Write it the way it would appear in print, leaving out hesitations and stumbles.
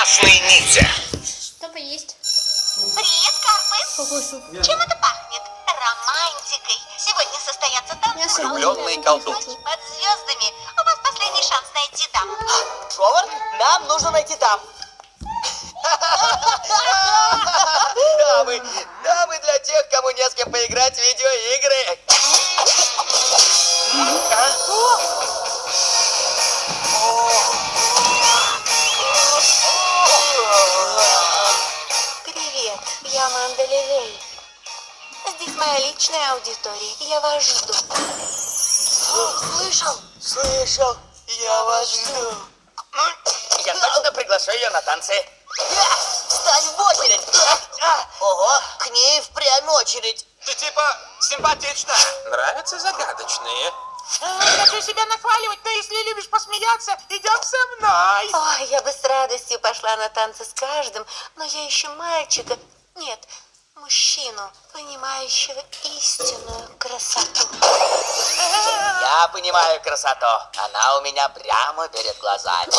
Классный ниндзя. Что поесть? Привет, Карпы! Какой суп? Чем это пахнет? Романтикой. Сегодня состоятся Мясо танцы. Влюбленный будет, колдун. хочу. Под звездами. У вас последний шанс найти даму. Говард, нам нужно найти дам. Дамы для тех, кому не с кем поиграть в видеоигры. Привет, я Аманда Лилей. Здесь моя личная аудитория. Я вас жду. Слышал? Слышал. Я вас жду. Я точно приглашу ее на танцы. Встань в очередь. Ого, к ней впрямь очередь. Ты типа симпатична. Нравятся загадочные. Хочу себя нахваливать, но если любишь посмеяться, идем со мной. Ой, я бы с радостью пошла на танцы с каждым, но я ищу мальчика. Нет, мужчину, понимающего истинную красоту. Я понимаю красоту. Она у меня прямо перед глазами.